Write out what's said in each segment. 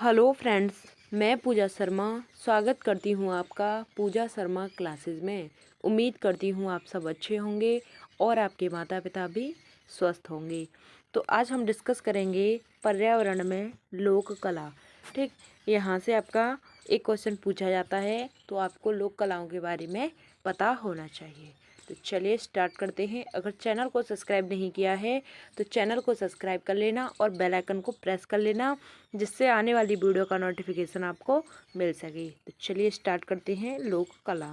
Hello friends, मैं पूजा शर्मा स्वागत करती हूँ आपका पूजा शर्मा क्लासेस में। उम्मीद करती हूँ आप सब अच्छे होंगे और आपके माता पिता भी स्वस्थ होंगे। तो आज हम डिस्कस करेंगे पर्यावरण में लोक कला। ठीक, यहाँ से आपका एक क्वेश्चन पूछा जाता है तो आपको लोक कलाओं के बारे में पता होना चाहिए। तो चलिए स्टार्ट करते हैं। अगर चैनल को सब्सक्राइब नहीं किया है तो चैनल को सब्सक्राइब कर लेना और बेल आइकन को प्रेस कर लेना, जिससे आने वाली वीडियो का नोटिफिकेशन आपको मिल सके। तो चलिए स्टार्ट करते हैं। लोक कला।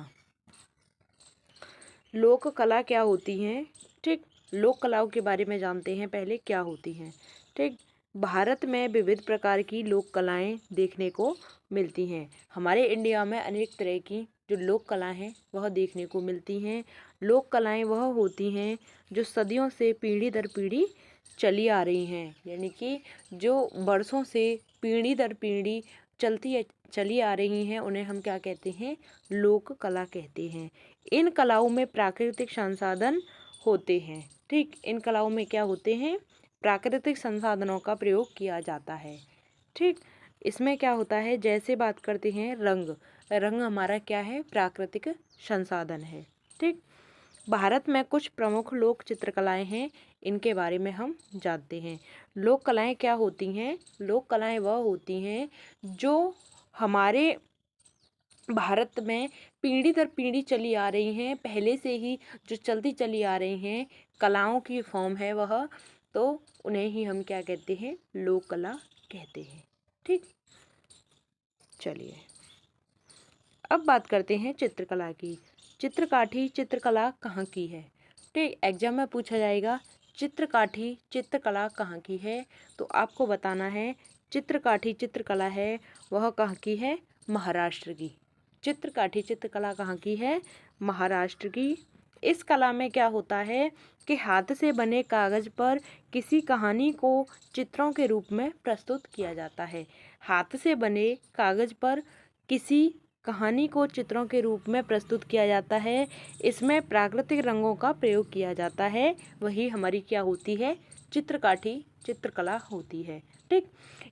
लोक कला क्या होती हैं? ठीक, लोक कलाओं के बारे में जानते हैं पहले क्या होती हैं। ठीक, भारत में विविध प्रकार की लोक कलाएं देखने को मिलती हैं। हमारे इंडिया में अनेक तरह की जो लोक कला हैं वह देखने को मिलती हैं। लोक कलाएं वह होती हैं जो सदियों से पीढ़ी दर पीढ़ी चली आ रही हैं, यानी कि जो वर्षों से पीढ़ी दर पीढ़ी चली आ रही हैं, उन्हें हम क्या कहते हैं? लोक कला कहते हैं। इन कलाओं में प्राकृतिक संसाधन होते हैं। ठीक, इन कलाओं में क्या होते हैं? प्राकृतिक संसाधनों का प्रयोग किया जाता है। ठीक, इसमें क्या होता है? जैसे बात करते हैं रंग। रंग हमारा क्या है? प्राकृतिक संसाधन है। ठीक, भारत में कुछ प्रमुख लोक चित्रकलाएं हैं, इनके बारे में हम जानते हैं। लोक कलाएं क्या होती हैं? लोक कलाएं वह होती हैं जो हमारे भारत में पीढ़ी दर पीढ़ी चली आ रही हैं, पहले से ही जो चलती चली आ रही हैं कलाओं की फॉर्म है वह, तो उन्हें ही हम क्या कहते हैं? लोक कला कहते हैं। ठीक, चलिए अब बात करते हैं चित्रकला की। चित्रकाठी चित्रकला कहाँ की है? ठीक, एग्जाम में पूछा जाएगा चित्रकाठी चित्रकला कहाँ की है, तो आपको बताना है चित्रकाठी चित्रकला है वह कहाँ की है? महाराष्ट्र की। चित्रकाठी चित्रकला कहाँ की है? महाराष्ट्र की। इस कला में क्या होता है कि हाथ से बने कागज पर किसी कहानी को चित्रों के रूप में प्रस्तुत किया जाता है। हाथ से बने कागज पर किसी कहानी को चित्रों के रूप में प्रस्तुत किया जाता है। इसमें प्राकृतिक रंगों का प्रयोग किया जाता है, वही हमारी क्या होती है? चित्रकाठी चित्रकला होती है। ठीक,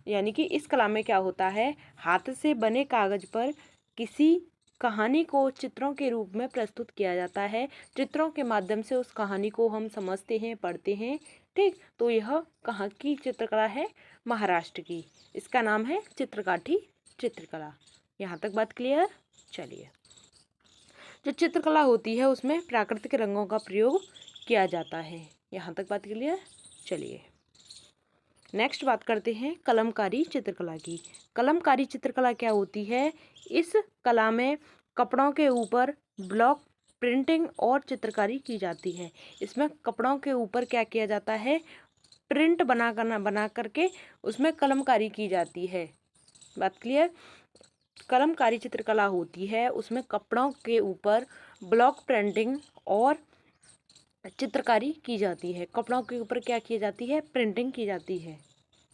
यानी कि इस कला में क्या होता है? हाथ से बने कागज पर किसी कहानी को चित्रों के रूप में प्रस्तुत किया जाता है। चित्रों के माध्यम से उस कहानी को हम समझते हैं, पढ़ते हैं। ठीक, तो यह कहाँ की चित्रकला है? महाराष्ट्र की। इसका नाम है चित्रकाठी चित्रकला। यहाँ तक बात क्लियर? चलिए, जो चित्रकला होती है उसमें प्राकृतिक रंगों का प्रयोग किया जाता है। यहाँ तक बात क्लियर? चलिए नेक्स्ट बात करते हैं कलमकारी चित्रकला की। कलमकारी चित्रकला क्या होती है? इस कला में कपड़ों के ऊपर ब्लॉक प्रिंटिंग और चित्रकारी की जाती है। इसमें कपड़ों के ऊपर क्या किया जाता है? प्रिंट बना करके उसमें कलमकारी की जाती है। बात क्लियर? कलमकारी चित्रकला होती है उसमें कपड़ों के ऊपर ब्लॉक प्रिंटिंग और चित्रकारी की जाती है। कपड़ों के ऊपर क्या की जाती है? प्रिंटिंग की जाती है।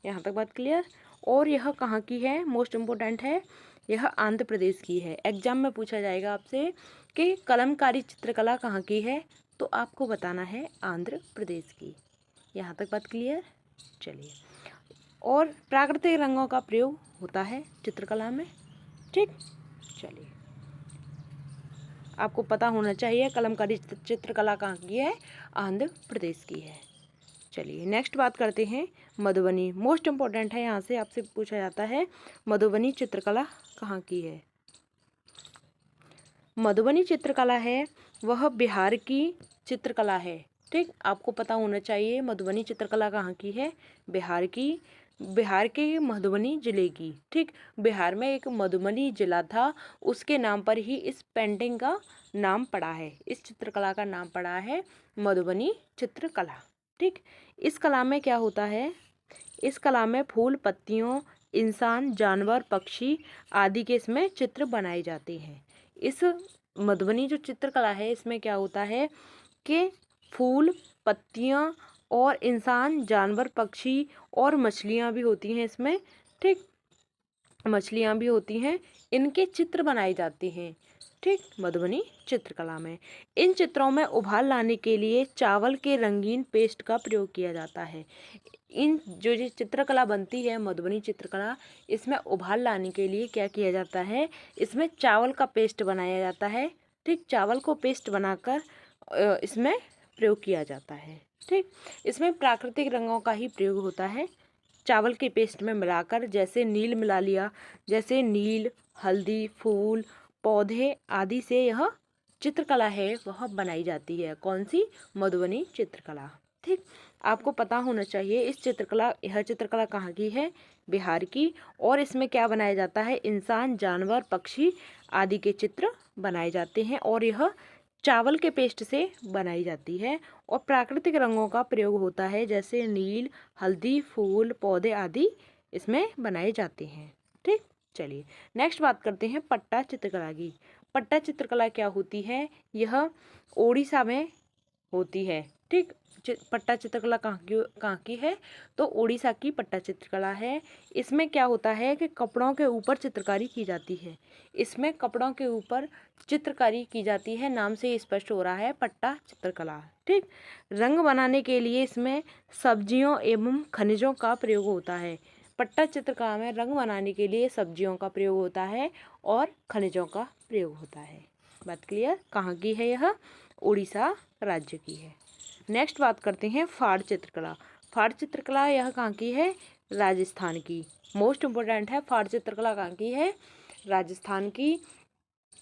यहाँ तक बात क्लियर? और यह कहाँ की है? मोस्ट इम्पोर्टेंट है, यह आंध्र प्रदेश की है। एग्जाम में पूछा जाएगा आपसे कि कलमकारी चित्रकला कहाँ की है, तो आपको बताना है आंध्र प्रदेश की। यहाँ तक बात क्लियर? चलिए, और प्राकृतिक रंगों का प्रयोग होता है चित्रकला में। ठीक, चलिए आपको पता होना चाहिए कलमकारी चित्रकला कहाँ की है? आंध्र प्रदेश की है। चलिए नेक्स्ट बात करते हैं मधुबनी। मोस्ट इम्पोर्टेंट है, यहाँ से आपसे पूछा जाता है मधुबनी चित्रकला कहाँ की है। मधुबनी चित्रकला है वह बिहार की चित्रकला है। ठीक, आपको पता होना चाहिए मधुबनी चित्रकला कहाँ की है? बिहार की। बिहार के मधुबनी जिले की। ठीक, बिहार में एक मधुबनी जिला था, उसके नाम पर ही इस पेंटिंग का नाम पड़ा है, इस चित्रकला का नाम पड़ा है मधुबनी चित्रकला। ठीक, इस कला में क्या होता है? इस कला में फूल, पत्तियों, इंसान, जानवर, पक्षी आदि के इसमें चित्र बनाए जाते हैं। इस मधुबनी जो चित्रकला है इसमें क्या होता है कि फूल, पत्तियां और इंसान, जानवर, पक्षी और मछलियां भी होती हैं इसमें। ठीक, मछलियां भी होती हैं, इनके चित्र बनाए जाते हैं। ठीक, मधुबनी चित्रकला में इन चित्रों में उभार लाने के लिए चावल के रंगीन पेस्ट का प्रयोग किया जाता है। इन जो ये चित्रकला बनती है मधुबनी चित्रकला, इसमें उभार लाने के लिए क्या किया जाता है, इसमें चावल का पेस्ट बनाया जाता है। ठीक, चावल को पेस्ट बनाकर इसमें प्रयोग किया जाता है। ठीक, इसमें प्राकृतिक रंगों का ही प्रयोग होता है चावल के पेस्ट में मिलाकर, जैसे नील मिला लिया, जैसे नील, हल्दी, फूल, पौधे आदि से यह चित्रकला है वह बनाई जाती है। कौन सी? मधुबनी चित्रकला। ठीक, आपको पता होना चाहिए यह चित्रकला कहाँ की है? बिहार की। और इसमें क्या बनाया जाता है? इंसान, जानवर, पक्षी आदि के चित्र बनाए जाते हैं और यह चावल के पेस्ट से बनाई जाती है और प्राकृतिक रंगों का प्रयोग होता है, जैसे नील, हल्दी, फूल, पौधे आदि इसमें बनाए जाते हैं। ठीक, चलिए नेक्स्ट बात करते हैं पट्टा चित्रकला की। पट्टा चित्रकला क्या होती है? यह ओडिशा में होती है। ठीक, पट्टा चित्रकला कहाँ की है? तो उड़ीसा की पट्टा चित्रकला है। इसमें क्या होता है कि कपड़ों के ऊपर चित्रकारी की जाती है। इसमें कपड़ों के ऊपर चित्रकारी की जाती है, नाम से स्पष्ट हो रहा है पट्टा चित्रकला। ठीक, रंग बनाने के लिए इसमें सब्जियों एवं खनिजों का प्रयोग होता है। पट्टा चित्रकला में रंग बनाने के लिए सब्जियों का प्रयोग होता है और खनिजों का प्रयोग होता है। बात क्लियर? कहाँ की है यह? उड़ीसा राज्य की है। नेक्स्ट बात करते हैं फाड़ चित्रकला। फाड़ चित्रकला यह कहाँ की है? राजस्थान की। मोस्ट इम्पोर्टेंट है, फाड़ चित्रकला कहाँ की है? राजस्थान की।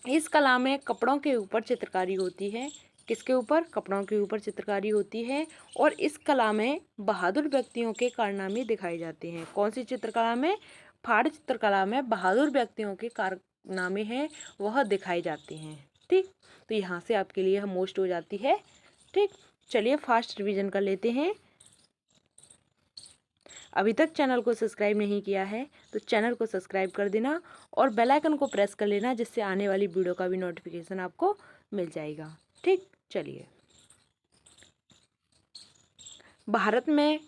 इस कला में कपड़ों के ऊपर चित्रकारी होती है। किसके ऊपर? कपड़ों के ऊपर चित्रकारी होती है और इस कला में बहादुर व्यक्तियों के कारनामे दिखाए जाते हैं। कौन सी चित्रकला में? फाड़ चित्रकला में बहादुर व्यक्तियों के कारनामे हैं वह दिखाए जाते हैं। ठीक, तो यहाँ से आपके लिए मोस्ट हो जाती है। ठीक, चलिए फास्ट रिवीजन कर लेते हैं। अभी तक चैनल को सब्सक्राइब नहीं किया है तो चैनल को सब्सक्राइब कर देना और बेल आइकन को प्रेस कर लेना, जिससे आने वाली वीडियो का भी नोटिफिकेशन आपको मिल जाएगा। ठीक, चलिए भारत में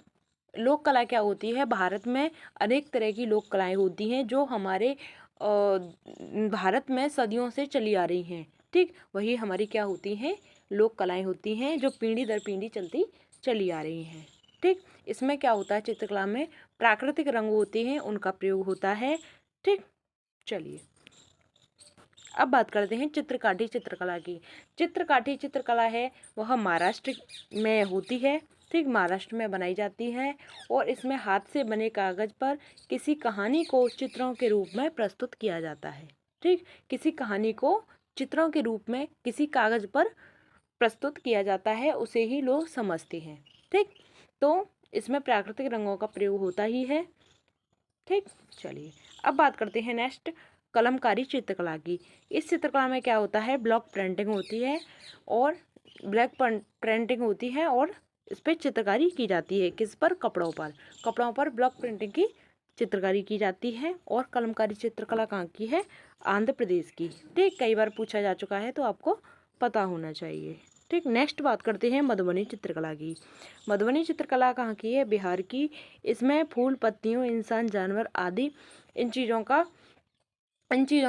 लोक कला क्या होती है? भारत में अनेक तरह की लोक कलाएं होती हैं जो हमारे भारत में सदियों से चली आ रही हैं। ठीक, वही हमारी क्या होती हैं? लोक कलाएं होती हैं जो पीढ़ी दर पीढ़ी चली आ रही हैं। ठीक, इसमें क्या होता है? चित्रकला में प्राकृतिक रंग होते हैं, उनका प्रयोग होता है। ठीक, चलिए अब बात करते हैं चित्रकाठी चित्रकला की। चित्रकाठी चित्रकला है वह महाराष्ट्र में होती है। ठीक, महाराष्ट्र में बनाई जाती है और इसमें हाथ से बने कागज पर किसी कहानी को चित्रों के रूप में प्रस्तुत किया जाता है। ठीक, किसी कहानी को चित्रों के रूप में किसी कागज पर प्रस्तुत किया जाता है, उसे ही लोग समझते हैं। ठीक, तो इसमें प्राकृतिक रंगों का प्रयोग होता ही है। ठीक, चलिए अब बात करते हैं नेक्स्ट कलमकारी चित्रकला की। इस चित्रकला में क्या होता है? ब्लॉक प्रिंटिंग होती है और ब्लैक प्रिंटिंग होती है और इस पर चित्रकारी की जाती है। किस पर? कपड़ों पर। कपड़ों पर ब्लॉक प्रिंटिंग की चित्रकारी की जाती है और कलमकारी चित्रकला कहाँ की है? आंध्र प्रदेश की। ठीक, कई बार पूछा जा चुका है तो आपको पता होना चाहिए। ठीक, नेक्स्ट बात करते हैं मधुबनी चित्रकला की। मधुबनी चित्रकला कहाँ की है? बिहार की। इसमें फूल, पत्तियों, इंसान, जानवर आदि इन चीज़ों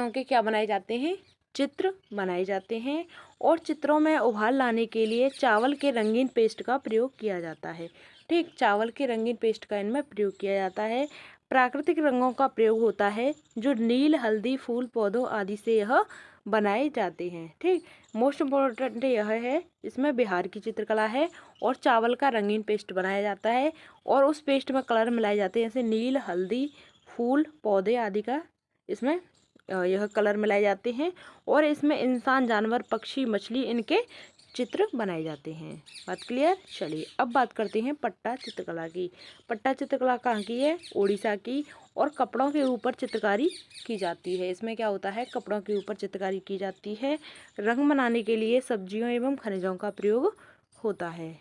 के क्या बनाए जाते हैं? चित्र बनाए जाते हैं और चित्रों में उभार लाने के लिए चावल के रंगीन पेस्ट का प्रयोग किया जाता है। ठीक, चावल के रंगीन पेस्ट का इनमें प्रयोग किया जाता है। प्राकृतिक रंगों का प्रयोग होता है जो नील, हल्दी, फूल, पौधों आदि से यह बनाए जाते हैं। ठीक, मोस्ट इम्पोर्टेंट यह है, इसमें बिहार की चित्रकला है और चावल का रंगीन पेस्ट बनाया जाता है और उस पेस्ट में कलर मिलाए जाते हैं, जैसे नील, हल्दी, फूल, पौधे आदि का इसमें यह कलर मिलाए जाते हैं और इसमें इंसान, जानवर, पक्षी, मछली इनके चित्र बनाए जाते हैं। बात क्लियर? चलिए अब बात करते हैं पट्टा चित्रकला की। पट्टा चित्रकला कहाँ की है? उड़ीसा की और कपड़ों के ऊपर चित्रकारी की जाती है। इसमें क्या होता है? कपड़ों के ऊपर चित्रकारी की जाती है। रंग बनाने के लिए सब्जियों एवं खनिजों का प्रयोग होता है।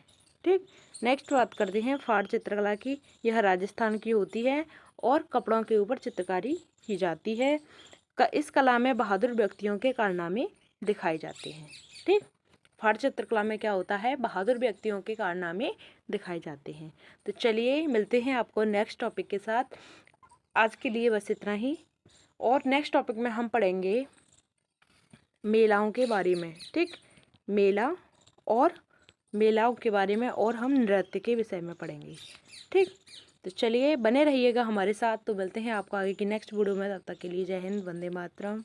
ठीक, नेक्स्ट बात करते हैं फाड़ चित्रकला की। यह राजस्थान की होती है और कपड़ों के ऊपर चित्रकारी की जाती है। इस कला में बहादुर व्यक्तियों के कारनामे दिखाए जाते हैं। ठीक, फाड़ चित्रकला में क्या होता है? बहादुर व्यक्तियों के कारनामे दिखाए जाते हैं। तो चलिए मिलते हैं आपको नेक्स्ट टॉपिक के साथ। आज के लिए बस इतना ही और नेक्स्ट टॉपिक में हम पढ़ेंगे मेलाओं के बारे में। ठीक, मेला और मेलाओं के बारे में और हम नृत्य के विषय में पढ़ेंगे। ठीक, तो चलिए बने रहिएगा हमारे साथ। तो मिलते हैं आपको आगे की नेक्स्ट वीडियो में, तब तक के लिए जय हिंद, वंदे मातरम।